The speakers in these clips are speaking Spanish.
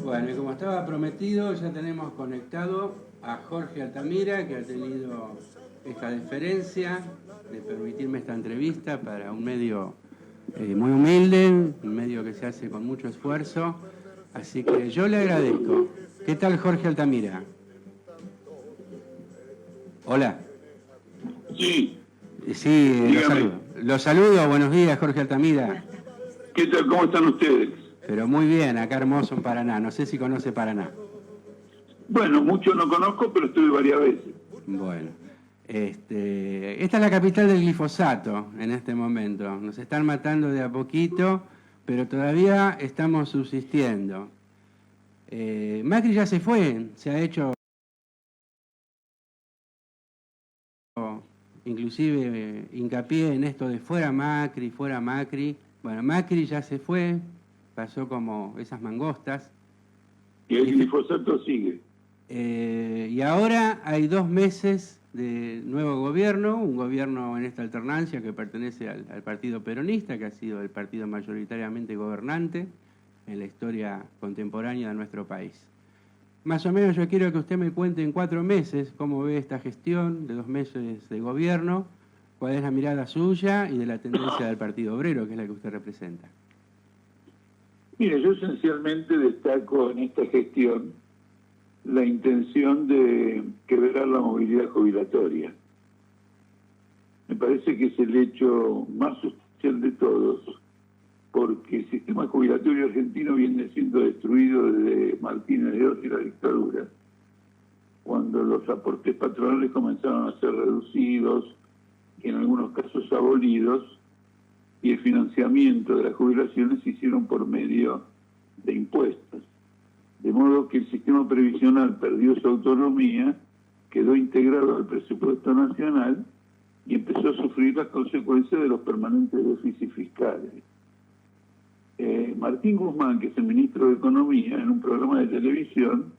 Bueno, y como estaba prometido, ya tenemos conectado a Jorge Altamira, que ha tenido esta deferencia de permitirme esta entrevista para un medio muy humilde, un medio que se hace con mucho esfuerzo. Así que yo le agradezco. ¿Qué tal, Jorge Altamira? Hola. Sí. Sí, lo saludo. Buenos días, Jorge Altamira. ¿Qué tal? ¿Cómo están ustedes? Pero muy bien, acá hermoso en Paraná. No sé si conoce Paraná. Bueno, mucho no conozco, pero estuve varias veces. Bueno, esta es la capital del glifosato en este momento. Nos están matando de a poquito, pero todavía estamos subsistiendo. Macri ya se fue, se ha hecho inclusive hincapié en esto de fuera Macri, fuera Macri. Bueno, Macri ya se fue, pasó como esas mangostas. Y el glifosato sigue. Y ahora hay 2 meses de nuevo gobierno, un gobierno en esta alternancia que pertenece al partido peronista, que ha sido el partido mayoritariamente gobernante en la historia contemporánea de nuestro país. Más o menos yo quiero que usted me cuente en 4 meses cómo ve esta gestión de 2 meses de gobierno, cuál es la mirada suya y de la tendencia del Partido Obrero, que es la que usted representa. Mire, yo esencialmente destaco en esta gestión la intención de quebrar la movilidad jubilatoria. Me parece que es el hecho más sustancial de todos, porque el sistema jubilatorio argentino viene siendo destruido desde Martínez de Oz y la dictadura, cuando los aportes patronales comenzaron a ser reducidos y en algunos casos abolidos, y el financiamiento de las jubilaciones se hicieron por medio de impuestos. De modo que el sistema previsional perdió su autonomía, quedó integrado al presupuesto nacional y empezó a sufrir las consecuencias de los permanentes déficits fiscales. Martín Guzmán, que es el ministro de Economía, en un programa de televisión,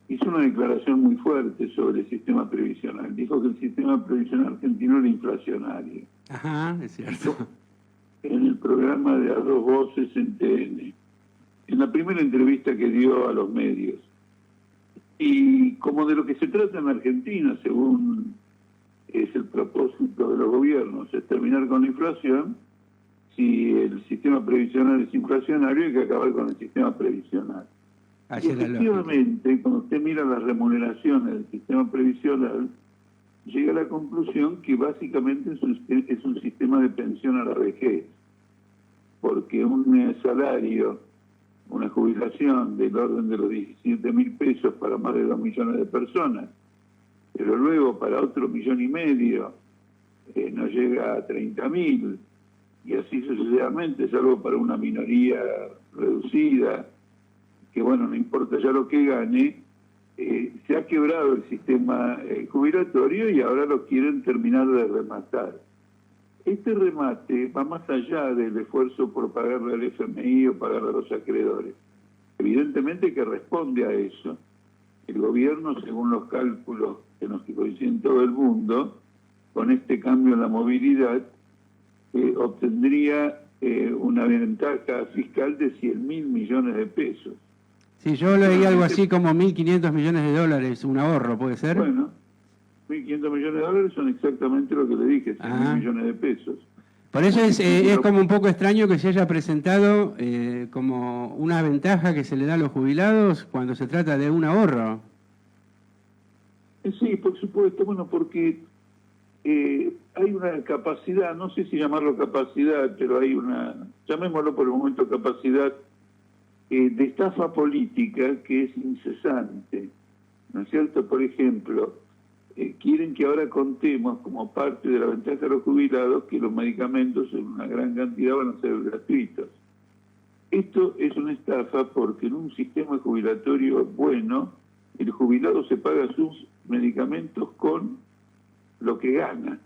hizo una declaración muy fuerte sobre el sistema previsional. Dijo que el sistema previsional argentino era inflacionario. Ajá, es cierto. En el programa de A Dos Voces en TN, en la primera entrevista que dio a los medios. Y como de lo que se trata en Argentina, según es el propósito de los gobiernos, es terminar con la inflación. Si el sistema previsional es inflacionario, hay que acabar con el sistema previsional. Y efectivamente, cuando usted mira las remuneraciones del sistema previsional, llega a la conclusión que básicamente es un sistema de pensión a la vejez, porque un salario, una jubilación del orden de los 17.000 pesos para más de 2 millones de personas, pero luego para otro 1,5 millones no llega a 30.000, y así sucesivamente, salvo para una minoría reducida, que bueno, no importa ya lo que gane. Se ha quebrado el sistema jubilatorio y ahora lo quieren terminar de rematar. Este remate va más allá del esfuerzo por pagarle al FMI o pagarle a los acreedores. Evidentemente que responde a eso. El gobierno, según los cálculos que nos coinciden todo el mundo, con este cambio en la movilidad, obtendría una ventaja fiscal de 100.000 millones de pesos. Sí, yo leí algo así como 1.500 millones de dólares, un ahorro, ¿puede ser? Bueno, 1.500 millones de dólares son exactamente lo que le dije, 100.000 millones de pesos. Por eso es como un poco extraño que se haya presentado como una ventaja que se le da a los jubilados cuando se trata de un ahorro. Sí, por supuesto, bueno, porque hay una capacidad, no sé si llamarlo capacidad, pero hay una, llamémoslo por el momento capacidad, de estafa política que es incesante, ¿no es cierto? Por ejemplo, quieren que ahora contemos como parte de la ventaja de los jubilados que los medicamentos en una gran cantidad van a ser gratuitos. Esto es una estafa porque en un sistema jubilatorio bueno, el jubilado se paga sus medicamentos con lo que gana.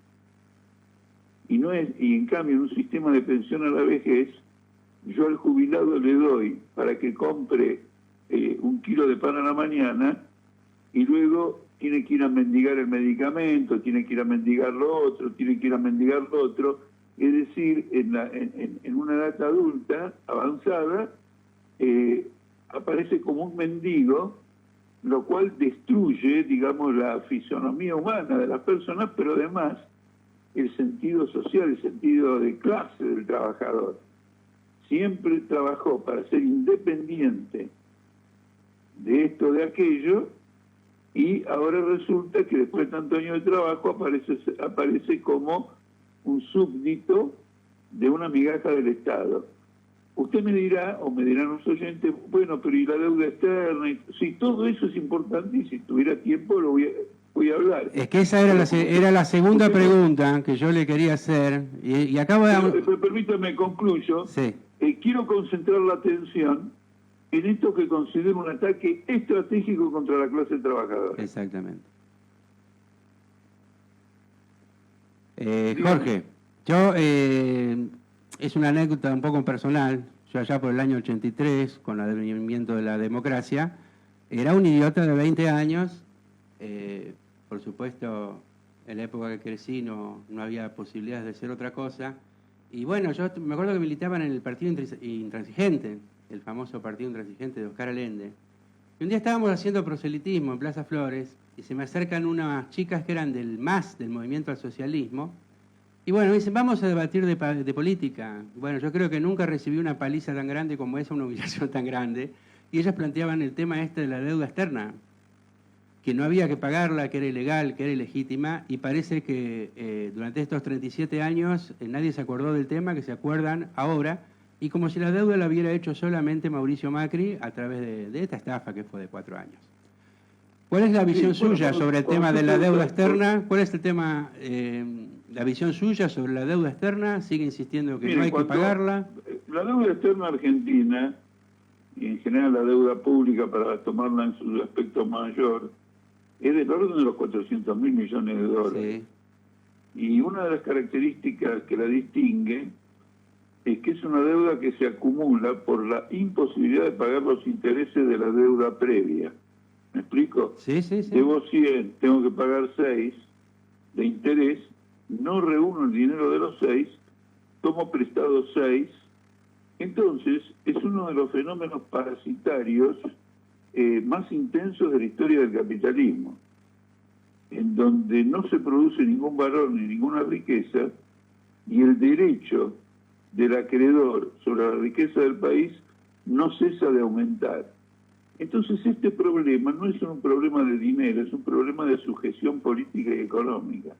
Y en cambio en un sistema de pensión a la vejez, yo al jubilado le doy para que compre 1 kilo de pan a la mañana y luego tiene que ir a mendigar el medicamento, tiene que ir a mendigar lo otro, tiene que ir a mendigar lo otro. Es decir, en una edad adulta, avanzada, aparece como un mendigo, lo cual destruye, digamos, la fisonomía humana de las personas, pero además el sentido social, el sentido de clase del trabajador. Siempre trabajó para ser independiente de esto, de aquello, y ahora resulta que después de tantos años de trabajo aparece como un súbdito de una migaja del Estado. Usted me dirá, o me dirán los oyentes, bueno, pero ¿y la deuda externa? Sí, todo eso es importante y si tuviera tiempo lo voy a hablar. Es que esa era la segunda pregunta que yo le quería hacer y acabo de... Permítame, concluyo. Sí. Quiero concentrar la atención en esto que considero un ataque estratégico contra la clase trabajadora. Exactamente. Jorge, yo, es una anécdota un poco personal. Yo allá por el año 83, con el advenimiento de la democracia, era un idiota de 20 años. Por supuesto, en la época que crecí no había posibilidades de ser otra cosa. Y bueno, yo me acuerdo que militaban en el Partido Intransigente, el famoso Partido Intransigente de Oscar Allende. Y un día estábamos haciendo proselitismo en Plaza Flores y se me acercan unas chicas que eran del MAS, del Movimiento al Socialismo, y bueno, me dicen, vamos a debatir de política. Bueno, yo creo que nunca recibí una paliza tan grande como esa, una humillación tan grande, y ellas planteaban el tema este de la deuda externa, que no había que pagarla, que era ilegal, que era ilegítima, y parece que durante estos 37 años nadie se acordó del tema, que se acuerdan ahora, y como si la deuda la hubiera hecho solamente Mauricio Macri a través de esta estafa que fue de 4 años. ¿Cuál es la visión suya sobre el tema de la deuda externa? ¿Cuál es el tema, la visión suya sobre la deuda externa? ¿Sigue insistiendo que no hay que pagarla? La deuda externa argentina, y en general la deuda pública para tomarla en su aspecto mayor, es del orden de los 400.000 millones de dólares. Sí. Y una de las características que la distingue es que es una deuda que se acumula por la imposibilidad de pagar los intereses de la deuda previa. ¿Me explico? Sí, sí, sí. Debo 100, tengo que pagar 6 de interés, no reúno el dinero de los 6, tomo prestado 6. Entonces, es uno de los fenómenos parasitarios más intensos de la historia del capitalismo, en donde no se produce ningún valor ni ninguna riqueza, y el derecho del acreedor sobre la riqueza del país no cesa de aumentar. Entonces este problema no es un problema de dinero, es un problema de sujeción política y económica,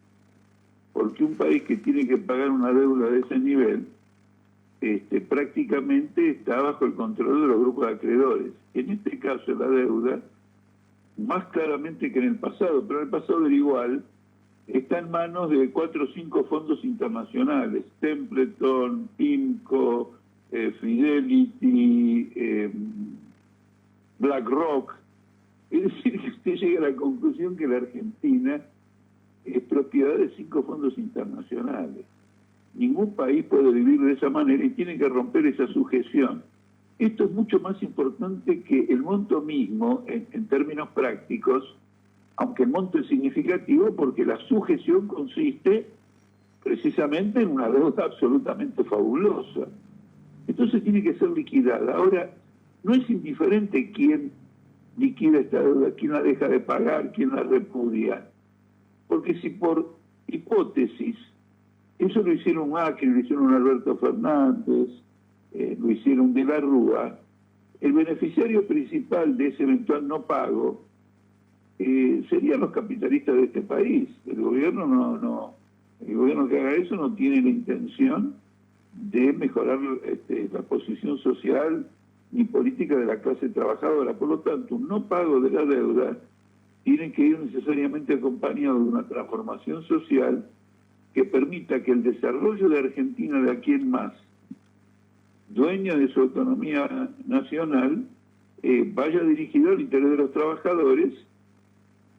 porque un país que tiene que pagar una deuda de ese nivel prácticamente está bajo el control de los grupos de acreedores. En este caso la deuda, más claramente que en el pasado, pero en el pasado era igual, está en manos de 4 o 5 fondos internacionales, Templeton, PIMCO, Fidelity, BlackRock. Es decir, que usted llega a la conclusión que la Argentina es propiedad de 5 fondos internacionales. Ningún país puede vivir de esa manera y tiene que romper esa sujeción. Esto es mucho más importante que el monto mismo en términos prácticos, aunque el monto es significativo porque la sujeción consiste precisamente en una deuda absolutamente fabulosa. Entonces tiene que ser liquidada. Ahora, no es indiferente quién liquida esta deuda, quién la deja de pagar, quién la repudia. Porque si por hipótesis, eso lo hicieron Macri, lo hicieron Alberto Fernández, lo hicieron De la Rúa, el beneficiario principal de ese eventual no pago serían los capitalistas de este país. El gobierno el gobierno que haga eso no tiene la intención de mejorar la posición social ni política de la clase trabajadora. Por lo tanto, un no pago de la deuda tiene que ir necesariamente acompañado de una transformación social que permita que el desarrollo de Argentina de aquí en más, dueña de su autonomía nacional, vaya dirigido al interés de los trabajadores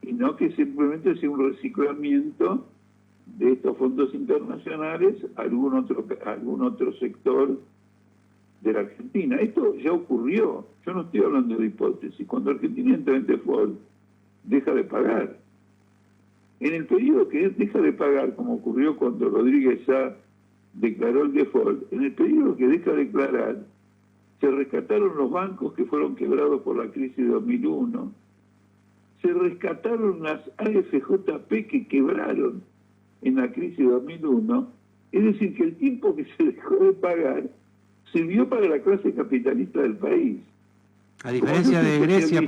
y no que simplemente sea un reciclamiento de estos fondos internacionales a algún otro sector de la Argentina. Esto ya ocurrió, yo no estoy hablando de hipótesis. Cuando Argentina entra en default, deja de pagar. En el periodo que deja de pagar, como ocurrió cuando Rodríguez Sá declaró el default, en el periodo que deja de declarar, se rescataron los bancos que fueron quebrados por la crisis de 2001, se rescataron las AFJP que quebraron en la crisis de 2001, es decir, que el tiempo que se dejó de pagar sirvió para la clase capitalista del país. A diferencia de Grecia,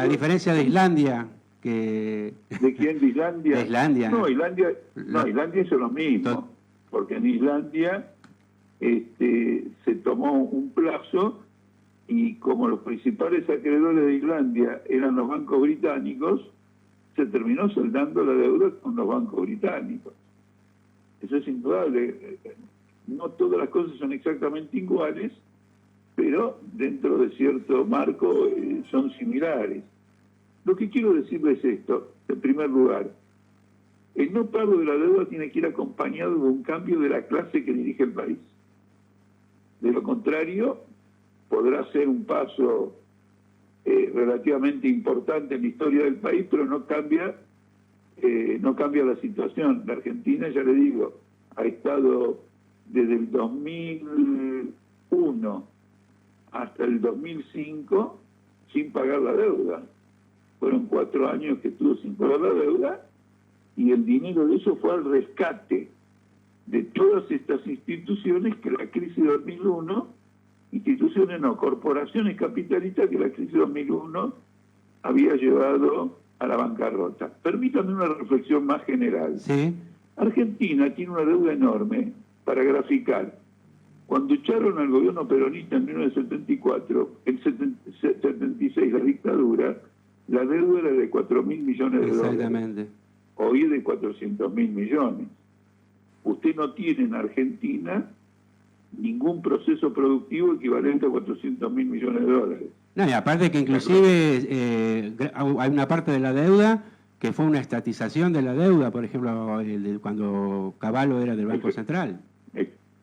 a diferencia de Islandia, que... ¿De quién? ¿De Islandia? De Islandia. No, Islandia hizo lo mismo, porque en Islandia se tomó un plazo y como los principales acreedores de Islandia eran los bancos británicos, se terminó saldando la deuda con los bancos británicos. Eso es indudable. No todas las cosas son exactamente iguales, pero dentro de cierto marco son similares. Lo que quiero decirles es esto. En primer lugar, el no pago de la deuda tiene que ir acompañado de un cambio de la clase que dirige el país. De lo contrario, podrá ser un paso relativamente importante en la historia del país, pero no cambia la situación. La Argentina, ya le digo, ha estado desde el 2001 hasta el 2005 sin pagar la deuda. Fueron 4 años que estuvo sin pagar la deuda y el dinero de eso fue al rescate de todas estas instituciones que la crisis de 2001, instituciones no, corporaciones capitalistas que la crisis de 2001 había llevado a la bancarrota. Permítanme una reflexión más general. Sí. Argentina tiene una deuda enorme para graficar. Cuando echaron al gobierno peronista en 1974, en 76 la dictadura, la deuda era de 4.000 millones de dólares. Exactamente. Hoy es de 400.000 millones. Usted no tiene en Argentina ningún proceso productivo equivalente a 400.000 millones de dólares. No, y aparte que inclusive hay una parte de la deuda que fue una estatización de la deuda, por ejemplo, cuando Cavallo era del Banco Central.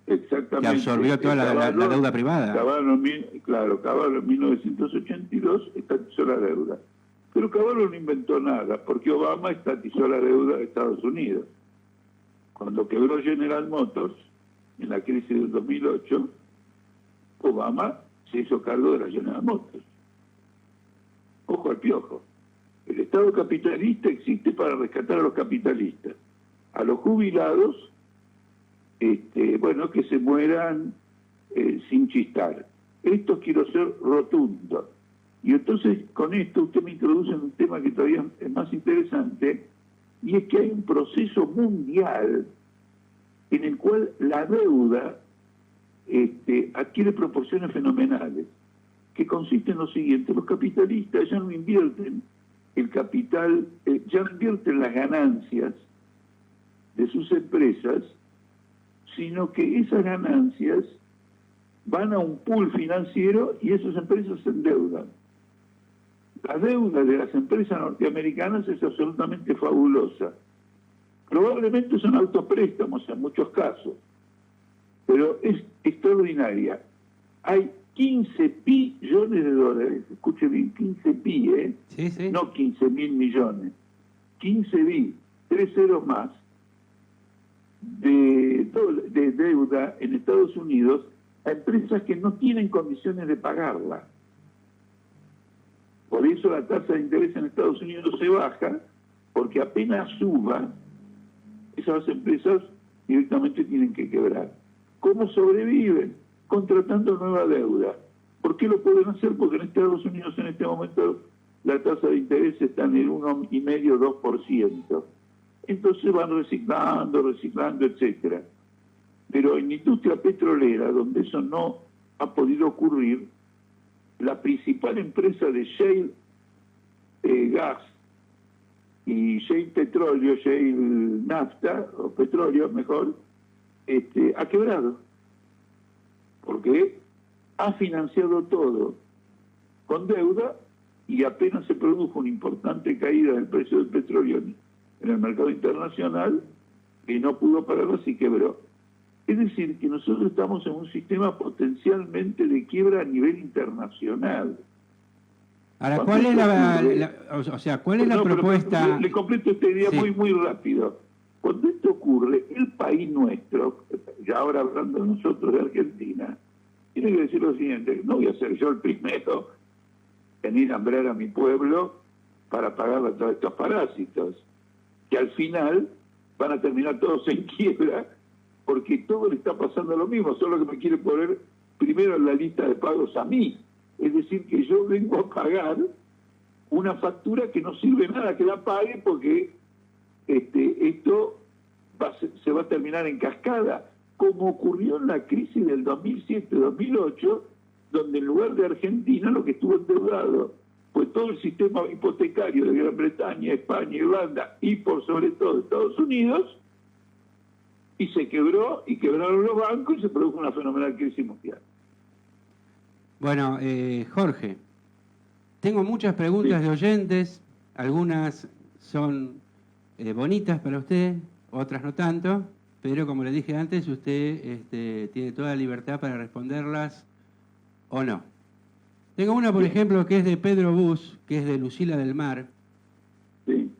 Exactamente. Que absorbió toda la deuda privada. Cavallo en 1982 estatizó la deuda. Pero Cavallo no inventó nada, porque Obama estatizó la deuda de Estados Unidos. Cuando quebró General Motors, en la crisis del 2008, Obama se hizo cargo de la General Motors. Ojo al piojo. El Estado capitalista existe para rescatar a los capitalistas. A los jubilados, que se mueran sin chistar. Esto quiero ser rotundo. Y entonces, con esto, usted me introduce en un tema que todavía es más interesante, y es que hay un proceso mundial en el cual la deuda adquiere proporciones fenomenales, que consiste en lo siguiente: los capitalistas ya no invierten el capital, ya no invierten las ganancias de sus empresas, sino que esas ganancias van a un pool financiero y esas empresas se endeudan. La deuda de las empresas norteamericanas es absolutamente fabulosa. Probablemente son autopréstamos en muchos casos, pero es extraordinaria. Hay 15 billones de dólares, escuche bien, 15 bi, Sí, sí. No 15.000 millones, 15 bi, 3 ceros más, de deuda en Estados Unidos a empresas que no tienen condiciones de pagarla. Por eso la tasa de interés en Estados Unidos se baja, porque apenas suba, esas empresas directamente tienen que quebrar. ¿Cómo sobreviven? Contratando nueva deuda. ¿Por qué lo pueden hacer? Porque en Estados Unidos en este momento la tasa de interés está en el 1,5-2%. Entonces van reciclando, etcétera. Pero en la industria petrolera, donde eso no ha podido ocurrir, la principal empresa de shale gas y shale petróleo, shale nafta, o petróleo mejor, ha quebrado. Porque ha financiado todo con deuda y apenas se produjo una importante caída del precio del petróleo en el mercado internacional, que no pudo pagarlo y quebró. Es decir, que nosotros estamos en un sistema potencialmente de quiebra a nivel internacional. Ahora, ¿cuál es la propuesta? Le completo esta idea Sí. muy rápido. Cuando esto ocurre, el país nuestro, ya ahora hablando nosotros de Argentina, tiene que decir lo siguiente: no voy a ser yo el primero en ir a hambrar a mi pueblo para pagar a todos estos parásitos, que al final van a terminar todos en quiebra, porque todo le está pasando lo mismo, solo que me quiere poner primero en la lista de pagos a mí. Es decir, que yo vengo a pagar una factura que no sirve nada que la pague, porque esto se va a terminar en cascada, como ocurrió en la crisis del 2007-2008, donde en lugar de Argentina lo que estuvo endeudado fue todo el sistema hipotecario de Gran Bretaña, España, Irlanda y por sobre todo Estados Unidos, y se quebró y quebraron los bancos y se produjo una fenomenal crisis mundial. Bueno, Jorge, tengo muchas preguntas de oyentes, algunas son bonitas para usted, otras no tanto, pero como le dije antes, usted tiene toda la libertad para responderlas o no. Tengo una, por ejemplo, que es de Pedro Bus, que es de Lucila del Mar, Sí.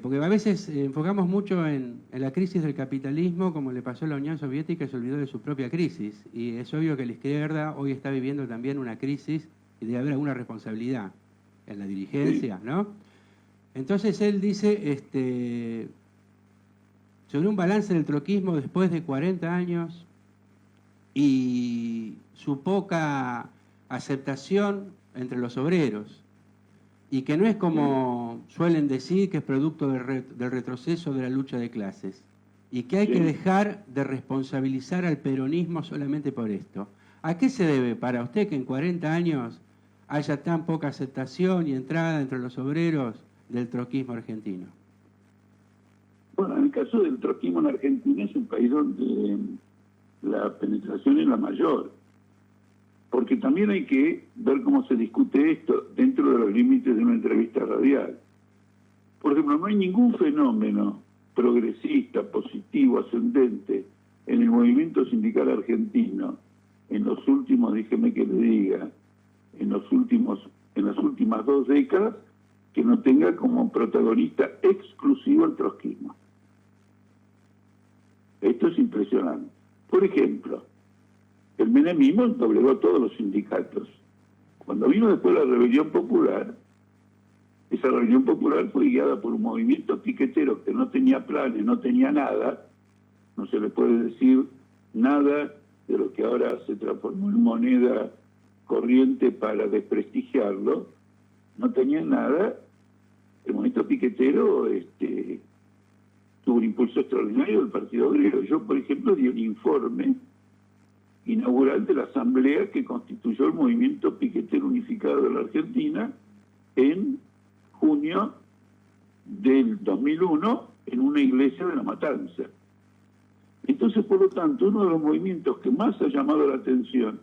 Porque a veces enfocamos mucho en la crisis del capitalismo, como le pasó a la Unión Soviética, se olvidó de su propia crisis. Y es obvio que la izquierda hoy está viviendo también una crisis y debe haber alguna responsabilidad en la dirigencia, ¿no? Entonces él dice sobre un balance del troquismo después de 40 años y su poca aceptación entre los obreros, y que no es como suelen decir que es producto del retroceso de la lucha de clases, y que hay que dejar de responsabilizar al peronismo solamente por esto. ¿A qué se debe para usted que en 40 años haya tan poca aceptación y entrada entre los obreros del troquismo argentino? Bueno, en el caso del troquismo en Argentina, es un país donde la penetración es la mayor, porque también hay que ver cómo se discute esto dentro de los límites de una entrevista radial. Por ejemplo, no hay ningún fenómeno progresista, positivo, ascendente en el movimiento sindical argentino en los últimos, déjeme que le diga, en las últimas 2 décadas, que no tenga como protagonista exclusivo el trotskismo. Esto es impresionante. Por ejemplo, el menemismo doblegó a todos los sindicatos. Cuando vino después la rebelión popular, esa rebelión popular fue guiada por un movimiento piquetero que no tenía planes, no tenía nada, no se le puede decir nada de lo que ahora se transformó en moneda corriente para desprestigiarlo, no tenía nada. El movimiento piquetero tuvo un impulso extraordinario del Partido Obrero. Yo, por ejemplo, di un informe inaugural de la asamblea que constituyó el movimiento piquetero unificado de la Argentina en junio del 2001 en una iglesia de La Matanza. Entonces, por lo tanto, uno de los movimientos que más ha llamado la atención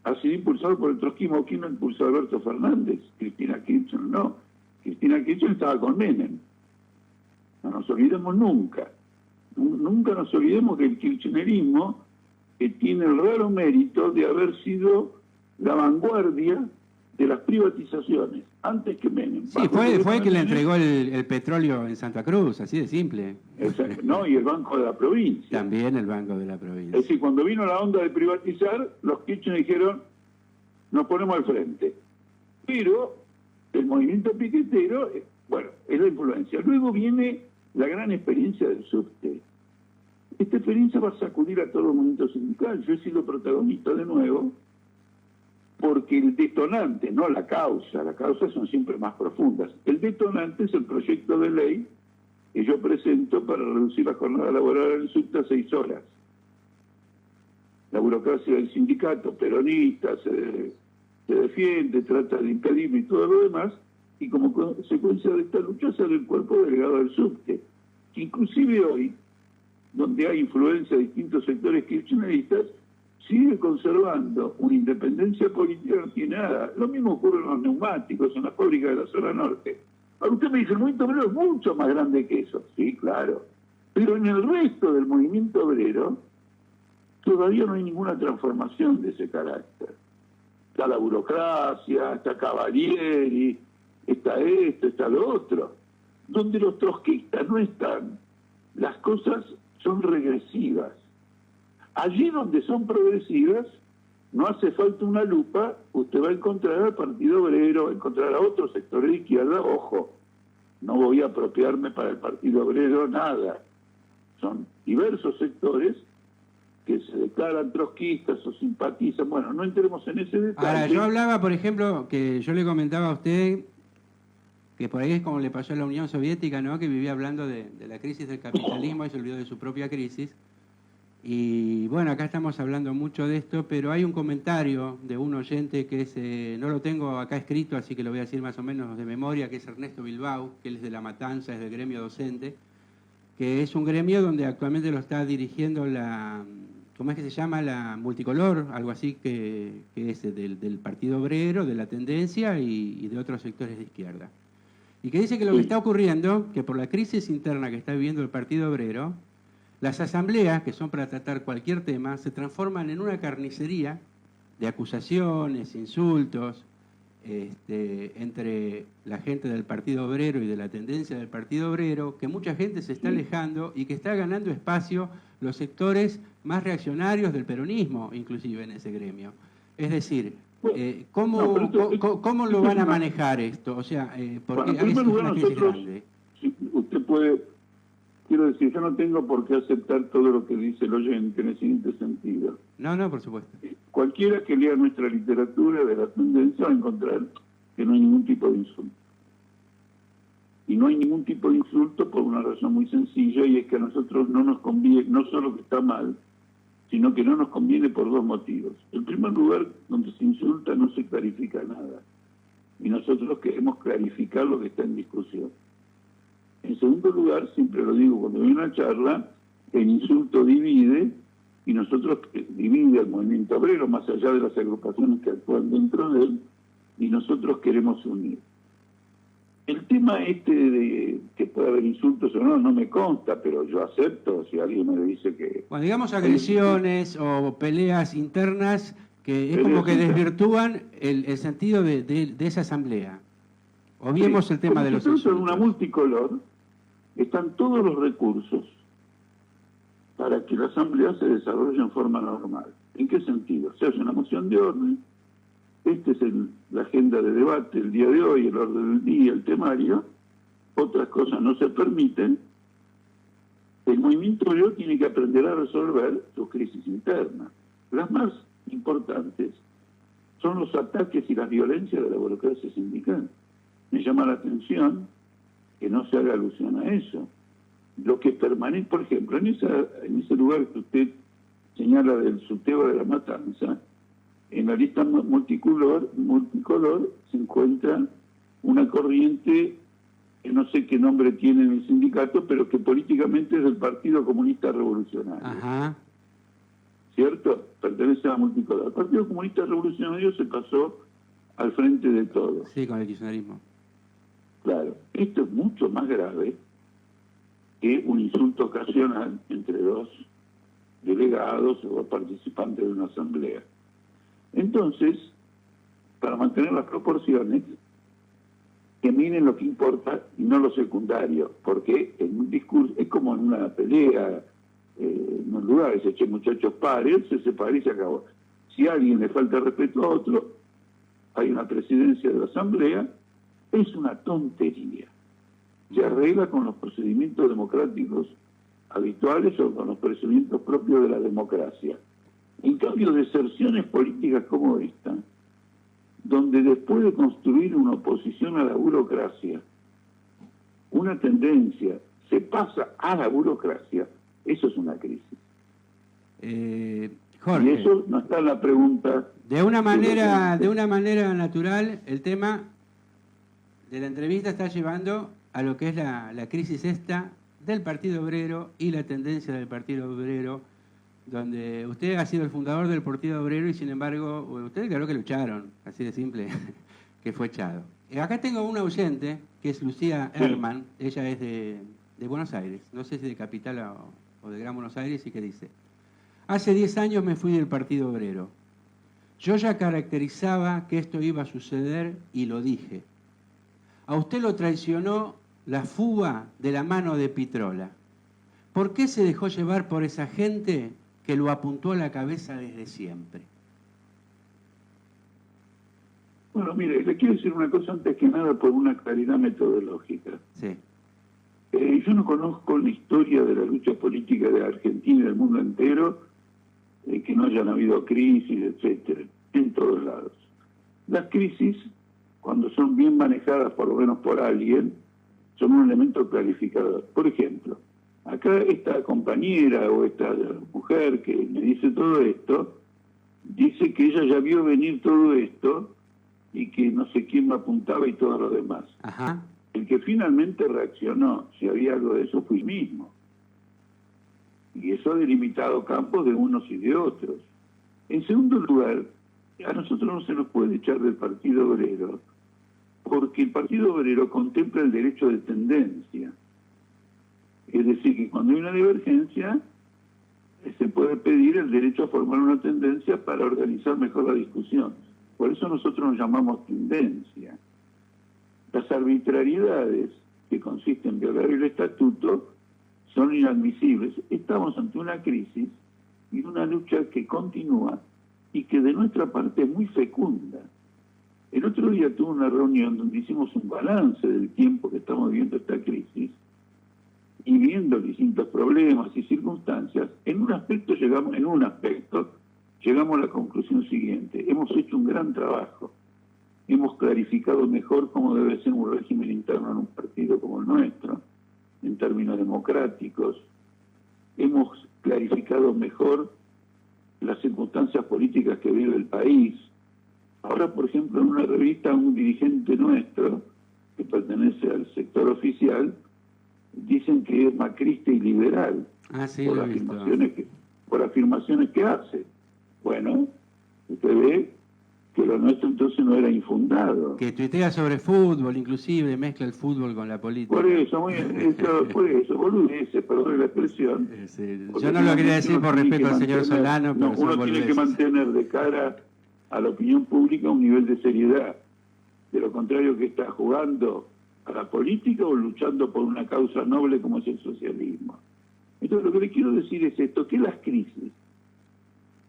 ha sido impulsado por el trotskismo. ¿Quién lo impulsó? Alberto Fernández. Cristina Kirchner no. Cristina Kirchner estaba con Menem. No nos olvidemos nunca. Nunca nos olvidemos que el kirchnerismo tiene el raro mérito de haber sido la vanguardia de las privatizaciones, antes que Menem. Sí, fue que le entregó el petróleo en Santa Cruz, así de simple. Exacto, ¿no? Y el Banco de la Provincia. También el Banco de la Provincia. Es decir, cuando vino la onda de privatizar, los Kirchner dijeron, nos ponemos al frente. Pero el movimiento piquetero, bueno, es la influencia. Luego viene la gran experiencia del subte. Esta experiencia va a sacudir a todo el movimiento sindical. Yo he sido protagonista de nuevo, porque el detonante, no la causa, las causas son siempre más profundas. El detonante es el proyecto de ley que yo presento para reducir la jornada laboral en el subte a 6 horas. La burocracia del sindicato peronista se defiende, trata de impedirlo y todo lo demás, y como consecuencia de esta lucha sale el cuerpo delegado del subte, que inclusive hoy, donde hay influencia de distintos sectores kirchneristas, sigue conservando una independencia política que no tiene nada. Lo mismo ocurre en los neumáticos, en la fábrica de la zona norte. Ahora usted me dice, el movimiento obrero es mucho más grande que eso. Sí, claro. Pero en el resto del movimiento obrero todavía no hay ninguna transformación de ese carácter. Está la burocracia, está Cavalieri, está esto, está lo otro. Donde los trotskistas no están, las cosas son regresivas. Allí donde son progresivas, no hace falta una lupa, usted va a encontrar al Partido Obrero, va a encontrar a otros sectores de izquierda, ojo, no voy a apropiarme para el Partido Obrero nada. Son diversos sectores que se declaran trotskistas o simpatizan. Bueno, no entremos en ese detalle. Ahora, yo hablaba, por ejemplo, que yo le comentaba a usted que por ahí es como le pasó a la Unión Soviética, ¿no? Que vivía hablando de la crisis del capitalismo y se olvidó de su propia crisis. Y bueno, acá estamos hablando mucho de esto, pero hay un comentario de un oyente que es, no lo tengo acá escrito, así que lo voy a decir más o menos de memoria, que es Ernesto Bilbao, que él es de La Matanza, es del gremio docente, que es un gremio donde actualmente lo está dirigiendo la, ¿cómo es que se llama? La Multicolor, algo así que es del Partido Obrero, de la Tendencia y de otros sectores de izquierda. Y que dice que lo que está ocurriendo, que por la crisis interna que está viviendo el Partido Obrero, las asambleas, que son para tratar cualquier tema, se transforman en una carnicería de acusaciones, insultos, entre la gente del Partido Obrero y de la tendencia del Partido Obrero, que mucha gente se está alejando y que está ganando espacio los sectores más reaccionarios del peronismo, inclusive en ese gremio. Es decir, ¿cómo lo van a manejar esto? O sea, porque bueno, en primer lugar, es una crisis grande. Usted puede, quiero decir, yo no tengo por qué aceptar todo lo que dice el oyente en el siguiente sentido. No, por supuesto. Cualquiera que lea nuestra literatura de la tendencia va a encontrar que no hay ningún tipo de insulto. Y no hay ningún tipo de insulto por una razón muy sencilla, y es que a nosotros no nos conviene, no solo que está mal, sino que no nos conviene por dos motivos. En primer lugar, donde se insulta no se clarifica nada. Y nosotros queremos clarificar lo que está en discusión. En segundo lugar, siempre lo digo cuando hay una charla, el insulto divide, y nosotros divide al movimiento obrero, más allá de las agrupaciones que actúan dentro de él, y nosotros queremos unir. El tema de que puede haber insultos o no me consta, pero yo acepto si alguien me dice que... Bueno, digamos agresiones o peleas internas que es como que desvirtúan el sentido de esa asamblea. Obviemos el tema de los insultos. En una multicolor están todos los recursos para que la asamblea se desarrolle en forma normal. ¿En qué sentido? Se hace una moción de orden. Esta es la agenda de debate el día de hoy, el orden del día, el temario. Otras cosas no se permiten. El movimiento obrero tiene que aprender a resolver sus crisis internas. Las más importantes son los ataques y las violencias de la burocracia sindical. Me llama la atención que no se haga alusión a eso. Lo que permanece, por ejemplo, en ese lugar que usted señala del subteo de La Matanza, en la lista multicolor se encuentra una corriente que no sé qué nombre tiene en el sindicato, pero que políticamente es del Partido Comunista Revolucionario. Ajá. ¿Cierto? Pertenece a la multicolor. El Partido Comunista Revolucionario se pasó al frente de todo. Sí, con el kirchnerismo. Claro, esto es mucho más grave que un insulto ocasional entre dos delegados o participantes de una asamblea. Entonces, para mantener las proporciones, que miren lo que importa y no lo secundario, porque en un discurso es como en una pelea, en un lugar, dice, che, muchachos, paren, se separa y se acabó. Si a alguien le falta respeto a otro, hay una presidencia de la asamblea, es una tontería. Se arregla con los procedimientos democráticos habituales o con los procedimientos propios de la democracia. En cambio, deserciones políticas como esta, donde después de construir una oposición a la burocracia, una tendencia se pasa a la burocracia, eso es una crisis. Jorge, y eso no está en la pregunta. De una manera natural, el tema de la entrevista está llevando a lo que es la crisis esta del Partido Obrero y la tendencia del Partido Obrero, donde usted ha sido el fundador del Partido Obrero y sin embargo, usted declaró que lo echaron, así de simple, que fue echado. Acá tengo una oyente, que es Lucía Herman, ella es de Buenos Aires, no sé si de Capital o de Gran Buenos Aires, y que dice: hace 10 años me fui del Partido Obrero. Yo ya caracterizaba que esto iba a suceder y lo dije. A usted lo traicionó la fuga de la mano de Pitrola. ¿Por qué se dejó llevar por esa gente que lo apuntó a la cabeza desde siempre? Bueno, mire, le quiero decir una cosa antes que nada por una claridad metodológica. Sí. Yo no conozco la historia de la lucha política de Argentina y del mundo entero, que no hayan habido crisis, etcétera, en todos lados. Las crisis, cuando son bien manejadas por lo menos por alguien, son un elemento clarificador. Por ejemplo, acá esta compañera o esta mujer que me dice todo esto, dice que ella ya vio venir todo esto y que no sé quién me apuntaba y todo lo demás. Ajá. El que finalmente reaccionó, si había algo de eso, fui mismo. Y eso ha delimitado campos de unos y de otros. En segundo lugar, a nosotros no se nos puede echar del Partido Obrero, porque el Partido Obrero contempla el derecho de tendencia. Es decir, que cuando hay una divergencia, se puede pedir el derecho a formar una tendencia para organizar mejor la discusión. Por eso nosotros nos llamamos tendencia. Las arbitrariedades que consisten en violar el estatuto son inadmisibles. Estamos ante una crisis y una lucha que continúa y que de nuestra parte es muy fecunda. El otro día tuve una reunión donde hicimos un balance del tiempo que estamos viviendo esta crisis y viendo distintos problemas y circunstancias. En un aspecto llegamos a la conclusión siguiente: hemos hecho un gran trabajo. Hemos clarificado mejor cómo debe ser un régimen interno en un partido como el nuestro, en términos democráticos. Hemos clarificado mejor las circunstancias políticas que vive el país. Ahora, por ejemplo, en una revista, un dirigente nuestro, que pertenece al sector oficial, dicen que es macrista y liberal, Sí, por afirmaciones que hace. Bueno, usted ve que lo nuestro entonces no era infundado. Que tuitea sobre fútbol, inclusive, mezcla el fútbol con la política. Por eso, boludeces, perdón la expresión. Sí. Yo no lo quería decir por respeto al señor Solano, pero uno tiene que mantener de cara a la opinión pública un nivel de seriedad. De lo contrario, que está jugando a la política o luchando por una causa noble como es el socialismo. Entonces, lo que le quiero decir es esto, que las crisis,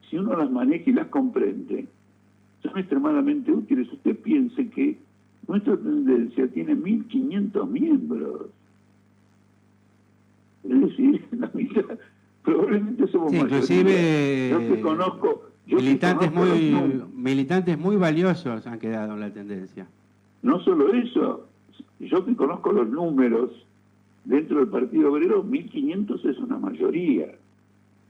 si uno las maneja y las comprende, son extremadamente útiles. Usted piense que nuestra tendencia tiene 1.500 miembros. Es decir, la mitad, probablemente somos sí, inclusive yo que conozco, militantes muy valiosos han quedado en la tendencia. No solo eso, yo que conozco los números dentro del Partido Obrero, 1.500 es una mayoría.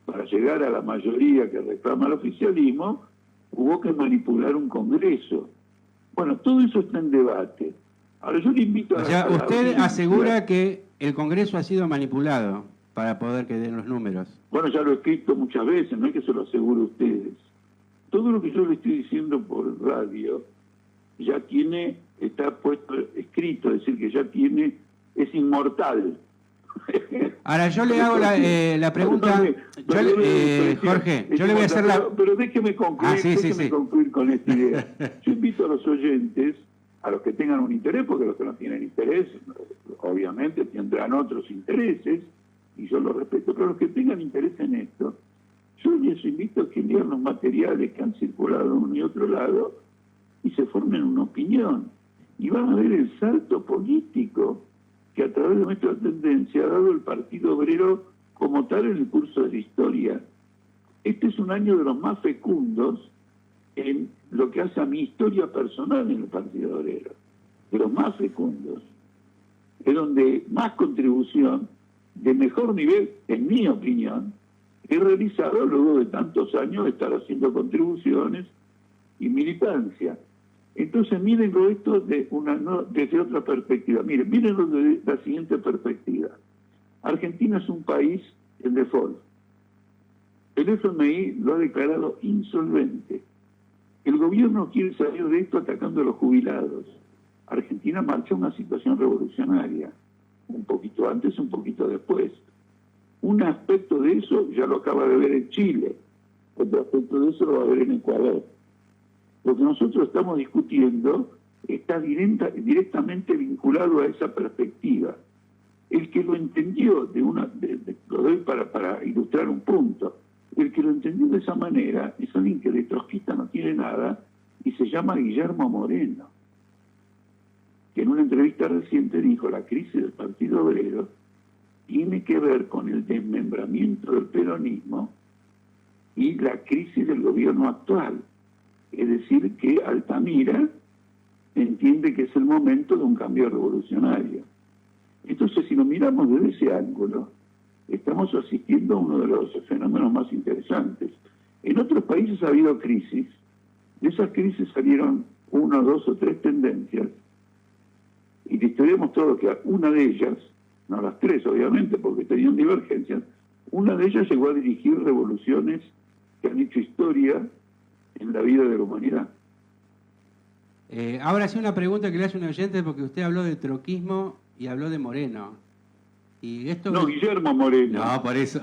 Para llegar a la mayoría que reclama el oficialismo, hubo que manipular un Congreso. Bueno, todo eso está en debate. Ahora yo le invito a... O sea, usted asegura que el Congreso ha sido manipulado para poder que den los números. Bueno, ya lo he escrito muchas veces, no es que se lo aseguro a ustedes. Todo lo que yo le estoy diciendo por radio ya está puesto escrito, es decir, que ya es inmortal. Ahora yo le hago la pregunta, Jorge, yo le voy a hacer Pero déjeme concluir, concluir con esta idea. Yo invito a los oyentes, a los que tengan un interés, porque los que no tienen interés, obviamente tendrán otros intereses, y yo los respeto, pero los que tengan interés en esto, yo les invito a que lean los materiales que han circulado de uno y otro lado y se formen una opinión. Y van a ver el salto político que a través de nuestra tendencia ha dado el Partido Obrero como tal en el curso de la historia. Este es un año de los más fecundos en lo que hace a mi historia personal en el Partido Obrero, de los más fecundos. Es donde más contribución, de mejor nivel, en mi opinión, he realizado luego de tantos años de estar haciendo contribuciones y militancia. Entonces, mírenlo esto desde otra perspectiva. Mírenlo desde la siguiente perspectiva. Argentina es un país en default. El FMI lo ha declarado insolvente. El gobierno quiere salir de esto atacando a los jubilados. Argentina marcha a una situación revolucionaria. Un poquito antes, un poquito después. Un aspecto de eso ya lo acaba de ver en Chile. Otro aspecto de eso lo va a ver en Ecuador. Lo que nosotros estamos discutiendo está directamente vinculado a esa perspectiva. El que lo entendió lo doy para ilustrar un punto. El que lo entendió de esa manera es alguien que de trotskista no tiene nada y se llama Guillermo Moreno, que en una entrevista reciente dijo: la crisis del Partido Obrero tiene que ver con el desmembramiento del peronismo y la crisis del gobierno actual. Es decir, que Altamira entiende que es el momento de un cambio revolucionario. Entonces, si lo miramos desde ese ángulo, estamos asistiendo a uno de los fenómenos más interesantes. En otros países ha habido crisis, de esas crisis salieron 1, 2 o 3 tendencias, y la historia mostró que una de ellas, no las 3 obviamente porque tenían divergencias, una de ellas llegó a dirigir revoluciones que han hecho historia en la vida de la humanidad. Ahora sí, una pregunta que le hace un oyente, porque usted habló de troquismo y habló de Moreno. Y esto No, Guillermo Moreno. No, por eso.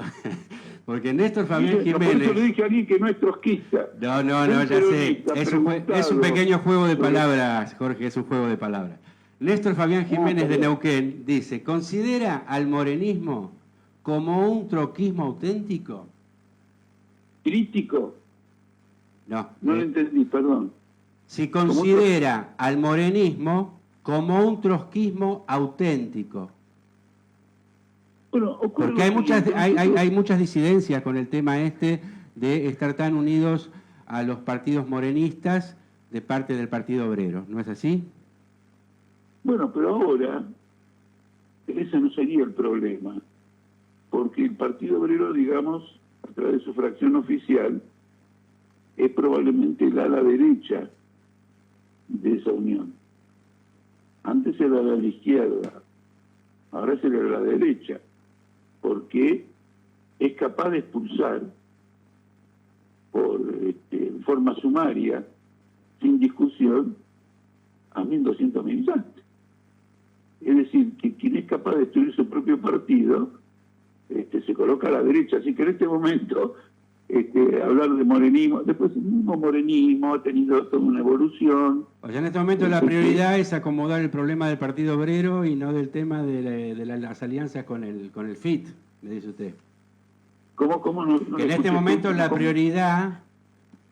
Porque Néstor Fabián Jiménez... Por eso le dije a alguien que no es trotskista. No, ya sé. Es un pequeño juego de palabras, Jorge, es un juego de palabras. Néstor Fabián Jiménez de Neuquén dice: ¿considera al morenismo como un troquismo auténtico? ¿Crítico? No. No lo entendí, perdón. Si considera al morenismo como un trotskismo auténtico. Bueno, porque hay muchas disidencias con el tema este de estar tan unidos a los partidos morenistas de parte del Partido Obrero, ¿no es así? Bueno, pero ahora ese no sería el problema, porque el Partido Obrero, digamos, a través de su fracción oficial, es probablemente el ala derecha de esa unión. Antes era la izquierda, ahora es el ala derecha, porque es capaz de expulsar en forma sumaria, sin discusión, a 1.200 militantes. Es decir, que quien es capaz de destruir su propio partido se coloca a la derecha. Así que en este momento hablar de morenismo, después el mismo morenismo ha tenido toda una evolución. O sea, en este momento la prioridad es acomodar el problema del Partido Obrero y no del tema de las alianzas con el FIT, me dice usted. ¿Cómo no que en este momento la prioridad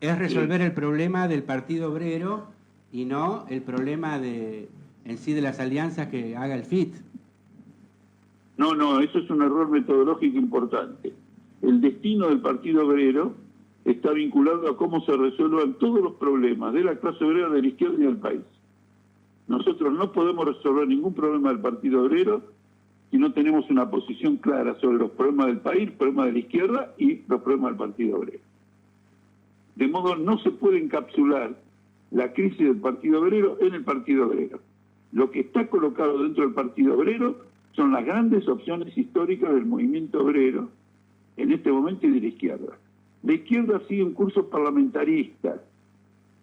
es resolver el problema del Partido Obrero y no el problema en sí de las alianzas que haga el FIT. No, eso es un error metodológico importante. El destino del Partido Obrero está vinculado a cómo se resuelvan todos los problemas de la clase obrera, de la izquierda y del país. Nosotros no podemos resolver ningún problema del Partido Obrero si no tenemos una posición clara sobre los problemas del país, los problemas de la izquierda y los problemas del Partido Obrero. De modo, no se puede encapsular la crisis del Partido Obrero en el Partido Obrero. Lo que está colocado dentro del Partido Obrero son las grandes opciones históricas del movimiento obrero en este momento y de la izquierda. La izquierda sigue un curso parlamentarista,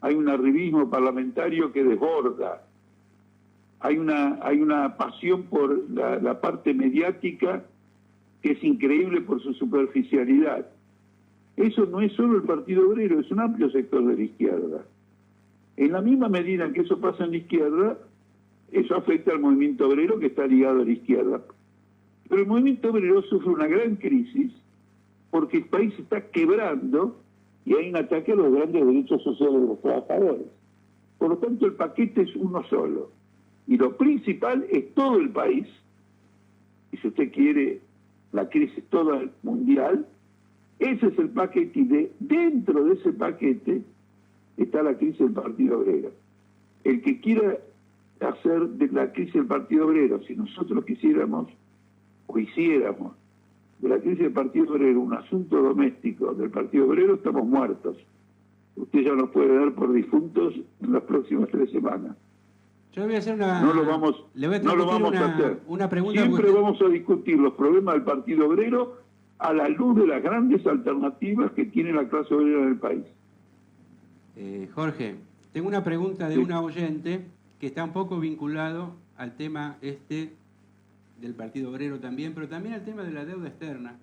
hay un arribismo parlamentario que desborda, hay una pasión por la parte mediática que es increíble por su superficialidad. Eso no es solo el Partido Obrero, es un amplio sector de la izquierda. En la misma medida en que eso pasa en la izquierda, eso afecta al movimiento obrero que está ligado a la izquierda. Pero el movimiento obrero sufre una gran crisis porque el país se está quebrando y hay un ataque a los grandes derechos sociales de los trabajadores. Por lo tanto, el paquete es uno solo. Y lo principal es todo el país, y si usted quiere la crisis toda mundial, ese es el paquete, y dentro de ese paquete está la crisis del Partido Obrero. El que quiera hacer de la crisis del Partido Obrero, si nosotros quisiéramos o hiciéramos de la crisis del Partido Obrero un asunto doméstico del Partido Obrero, estamos muertos. Usted ya nos puede dar por difuntos en las próximas 3 semanas. Yo le voy a hacer una... No lo vamos a hacer. Una pregunta. Siempre vamos a discutir los problemas del Partido Obrero a la luz de las grandes alternativas que tiene la clase obrera en el país. Jorge, tengo una pregunta de una oyente que está un poco vinculado al tema del Partido Obrero también, pero también al tema de la deuda externa,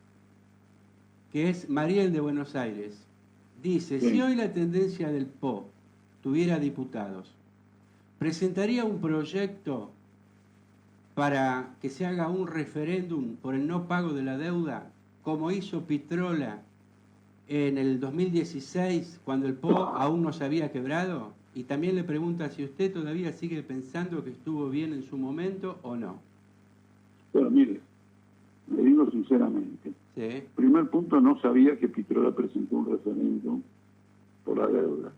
que es Mariel de Buenos Aires. Dice, si hoy la tendencia del PO tuviera diputados, ¿presentaría un proyecto para que se haga un referéndum por el no pago de la deuda, como hizo Pitrola en el 2016, cuando el PO aún no se había quebrado, y también le pregunta si usted todavía sigue pensando que estuvo bien en su momento o no. Pero mire, le digo sinceramente, Sí. primer punto, no sabía que Pitrola presentó un referéndum por la deuda.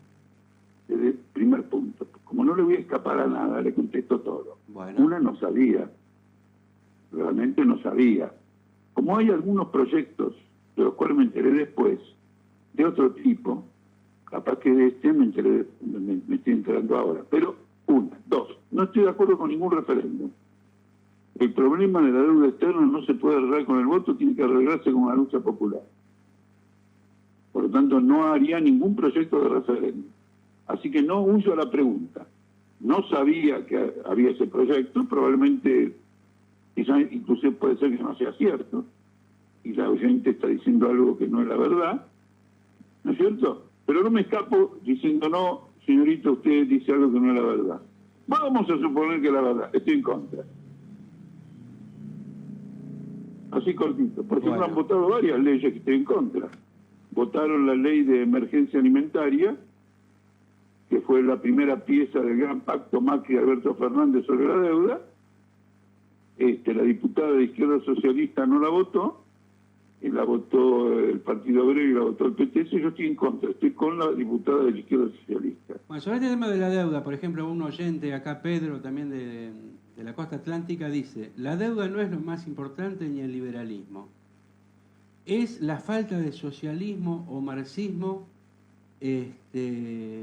Desde primer punto. Como no le voy a escapar a nada, le contesto todo. Bueno. Una, no sabía. Realmente no sabía. Como hay algunos proyectos, de los cuales me enteré después, de otro tipo, capaz que de este me estoy enterando ahora. Pero, una. Dos, no estoy de acuerdo con ningún referéndum. El problema de la deuda externa no se puede arreglar con el voto, tiene que arreglarse con una lucha popular. Por lo tanto, no haría ningún proyecto de referéndum. Así que no huyo a la pregunta. No sabía que había ese proyecto, probablemente, quizás inclusive puede ser que no sea cierto, y la oyente está diciendo algo que no es la verdad, ¿no es cierto? Pero no me escapo diciendo, no, señorita, usted dice algo que no es la verdad. Vamos a suponer que es la verdad, estoy en contra. Así cortito. Por ejemplo, han votado varias leyes que estoy en contra. Votaron la ley de emergencia alimentaria, que fue la primera pieza del gran pacto Macri-Alberto Fernández sobre la deuda. La diputada de Izquierda Socialista no la votó, y la votó el Partido Obrero y la votó el PTS, y yo estoy en contra, estoy con la diputada de la Izquierda Socialista. Bueno, sobre este tema de la deuda, por ejemplo, un oyente acá, Pedro, también de la costa atlántica, dice: la deuda no es lo más importante ni el liberalismo. Es la falta de socialismo o marxismo.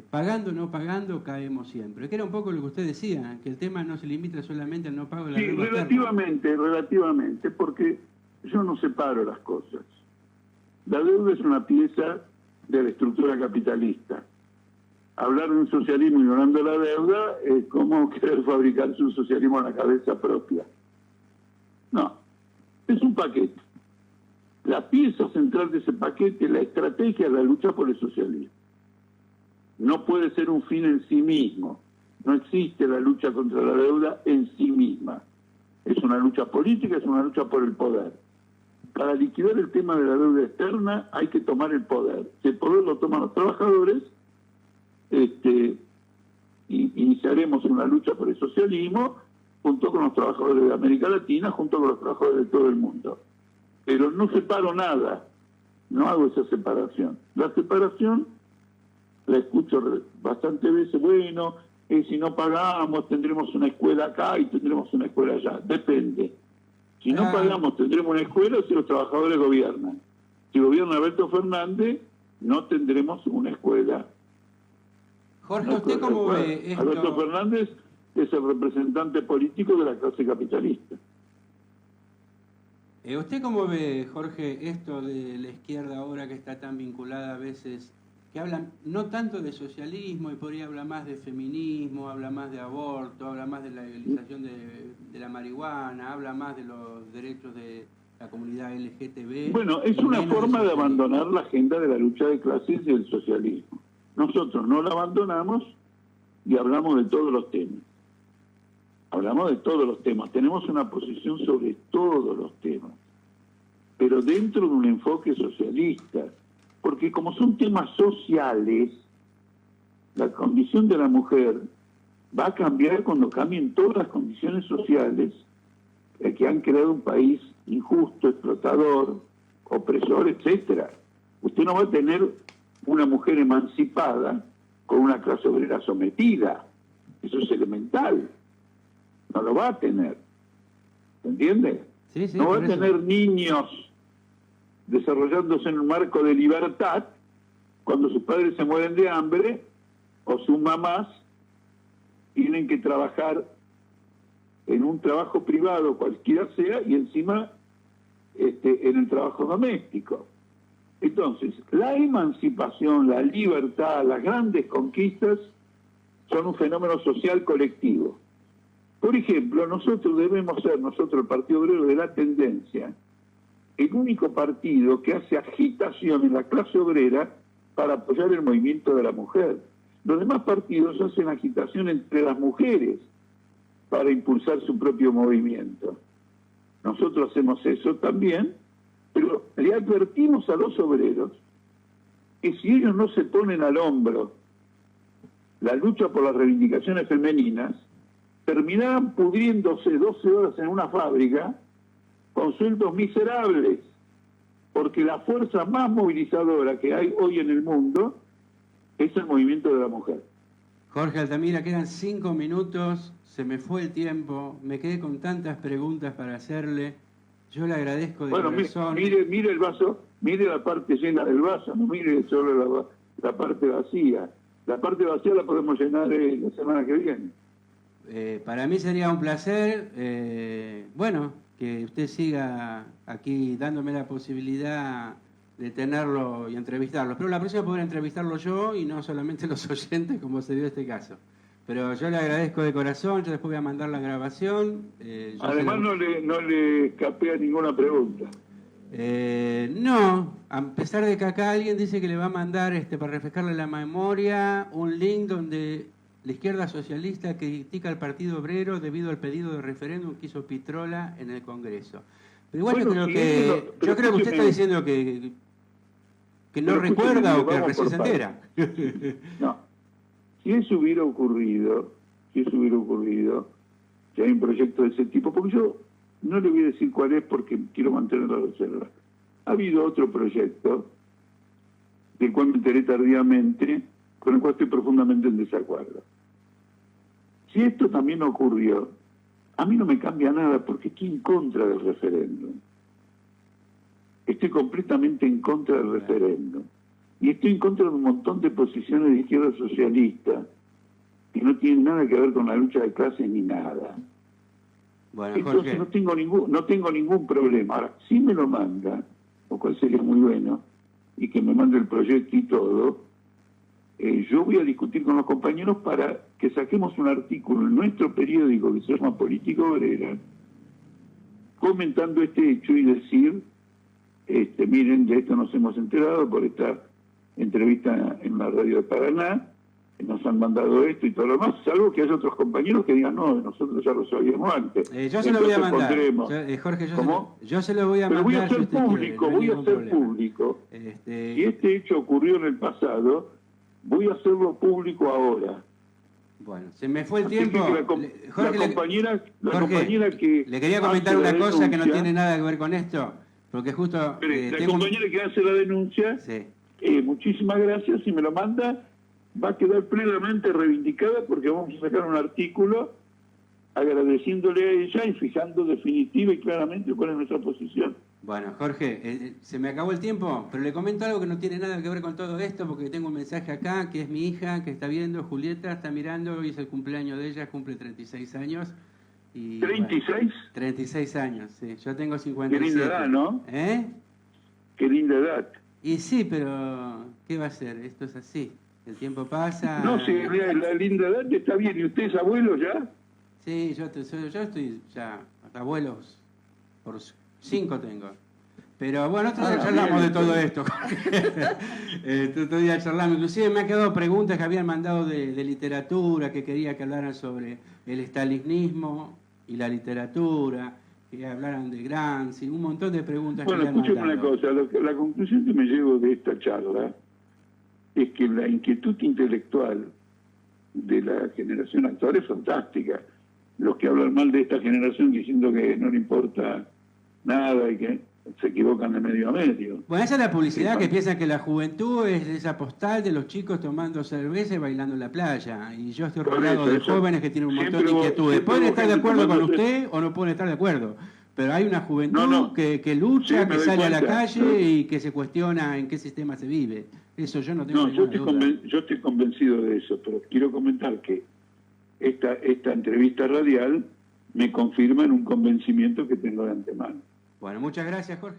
Pagando o no pagando, caemos siempre. Que era un poco lo que usted decía, que el tema no se limita solamente al no pago de la deuda. Relativamente, porque yo no separo las cosas. La deuda es una pieza de la estructura capitalista. Hablar de un socialismo ignorando la deuda es como querer fabricarse un socialismo en la cabeza propia. No, es un paquete. La pieza central de ese paquete es la estrategia de la lucha por el socialismo. No puede ser un fin en sí mismo. No existe la lucha contra la deuda en sí misma. Es una lucha política, es una lucha por el poder. Para liquidar el tema de la deuda externa hay que tomar el poder. Si el poder lo toman los trabajadores, iniciaremos una lucha por el socialismo junto con los trabajadores de América Latina, junto con los trabajadores de todo el mundo. Pero no separo nada, no hago esa separación. La separación la escucho bastante veces, bueno, si no pagamos tendremos una escuela acá y tendremos una escuela allá. Depende. Si no pagamos tendremos una escuela si los trabajadores gobiernan. Si gobierna Alberto Fernández, no tendremos una escuela. Jorge, ¿usted cómo ve esto? Alberto Fernández es el representante político de la clase capitalista. ¿Usted cómo ve, Jorge, esto de la izquierda ahora que está tan vinculada a veces, que hablan no tanto de socialismo y podría hablar más de feminismo, habla más de aborto, habla más de la legalización de la marihuana, habla más de los derechos de la comunidad LGTB? Bueno, es una forma de abandonar la agenda de la lucha de clases y el socialismo. Nosotros no la abandonamos y hablamos de todos los temas. Hablamos de todos los temas, tenemos una posición sobre todos los temas, pero dentro de un enfoque socialista, porque como son temas sociales, la condición de la mujer va a cambiar cuando cambien todas las condiciones sociales que han creado un país injusto, explotador, opresor, etcétera. Usted no va a tener una mujer emancipada con una clase obrera sometida, eso es elemental. No lo va a tener, ¿se entiende? Sí, sí, no va a tener niños desarrollándose en un marco de libertad cuando sus padres se mueren de hambre o sus mamás tienen que trabajar en un trabajo privado, cualquiera sea, y encima en el trabajo doméstico. Entonces, la emancipación, la libertad, las grandes conquistas son un fenómeno social colectivo. Por ejemplo, nosotros debemos ser, el Partido Obrero, de la tendencia, el único partido que hace agitación en la clase obrera para apoyar el movimiento de la mujer. Los demás partidos hacen agitación entre las mujeres para impulsar su propio movimiento. Nosotros hacemos eso también, pero le advertimos a los obreros que si ellos no se ponen al hombro la lucha por las reivindicaciones femeninas, terminarán pudriéndose 12 horas en una fábrica con sueldos miserables, porque la fuerza más movilizadora que hay hoy en el mundo es el movimiento de la mujer. Jorge Altamira, quedan 5 minutos, se me fue el tiempo, me quedé con tantas preguntas para hacerle. Yo le agradezco de corazón. Mire el vaso, mire la parte llena del vaso, no mire solo la parte vacía. La parte vacía la podemos llenar la semana que viene. Para mí sería un placer, bueno, que usted siga aquí dándome la posibilidad de tenerlo y entrevistarlo. Pero la próxima podré entrevistarlo yo y no solamente los oyentes, como se dio este caso. Pero yo le agradezco de corazón, yo después voy a mandar la grabación. Además no le escapé a ninguna pregunta. No, a pesar de que acá alguien dice que le va a mandar, para refrescarle la memoria, un link donde la izquierda socialista critica al Partido Obrero debido al pedido de referéndum que hizo Pitrola en el Congreso. Pero igual bueno, yo creo que usted está diciendo que no recuerda o que recién se entera. No, si eso hubiera ocurrido, que hay un proyecto de ese tipo, porque yo no le voy a decir cuál es porque quiero mantener la reserva. Ha habido otro proyecto, del cual me enteré tardíamente, con el cual estoy profundamente en desacuerdo. Si esto también ocurrió, a mí no me cambia nada porque estoy en contra del referéndum. Estoy completamente en contra del referéndum. Y estoy en contra de un montón de posiciones de izquierda socialista que no tienen nada que ver con la lucha de clases ni nada. Bueno, entonces no tengo ningún problema. Ahora, si me lo manda, lo cual sería muy bueno, y que me mande el proyecto y todo, yo voy a discutir con los compañeros para que saquemos un artículo en nuestro periódico que se llama Política Obrera, comentando este hecho y decir, miren, de esto nos hemos enterado por esta entrevista en la radio de Paraná, que nos han mandado esto y todo lo demás, salvo que haya otros compañeros que digan, no, nosotros ya lo sabíamos antes. Yo se lo voy a mandar. Jorge, yo se lo voy a mandar. Pero voy a hacer público, Si este hecho ocurrió en el pasado, voy a hacerlo público ahora. Bueno, se me fue el tiempo. Jorge, la compañera que... Le quería comentar una cosa que no tiene nada que ver con esto, porque justo... la compañera que hace la denuncia, sí. Muchísimas gracias, si me lo manda, va a quedar plenamente reivindicada porque vamos a sacar un artículo agradeciéndole a ella y fijando definitiva y claramente cuál es nuestra posición. Bueno, Jorge, se me acabó el tiempo, pero le comento algo que no tiene nada que ver con todo esto, porque tengo un mensaje acá, que es mi hija, que está viendo, Julieta, está mirando, hoy es el cumpleaños de ella, cumple 36 años. Y, ¿36? Bueno, 36 años, sí. Yo tengo 57. Qué linda edad, ¿no? ¿Eh? Qué linda edad. Y sí, pero ¿qué va a hacer? Esto es así. El tiempo pasa... No, sí, la linda edad está bien. ¿Y usted es abuelo ya? Sí, yo estoy ya abuelos por 5 tengo. Pero bueno, otro día charlamos de todo esto. Otro día charlamos. Inclusive me han quedado preguntas que habían mandado de literatura, que quería que hablaran sobre el estalinismo y la literatura, que hablaran de Gramsci, un montón de preguntas. Bueno, escúcheme una cosa. La conclusión que me llevo de esta charla es que la inquietud intelectual de la generación actual es fantástica. Los que hablan mal de esta generación diciendo que no le importa nada y que se equivocan de medio a medio. Bueno, esa es la publicidad que piensa que la juventud es esa postal de los chicos tomando cerveza y bailando en la playa. Y yo estoy rodeado de jóvenes que tienen un montón de inquietudes. Pueden estar de acuerdo con usted o no pueden estar de acuerdo. Pero hay una juventud que lucha, que sale a la calle y que se cuestiona en qué sistema se vive. Eso yo no tengo ninguna duda. Yo estoy convencido de eso, pero quiero comentar que esta entrevista radial me confirma en un convencimiento que tengo de antemano. Bueno, muchas gracias, Jorge.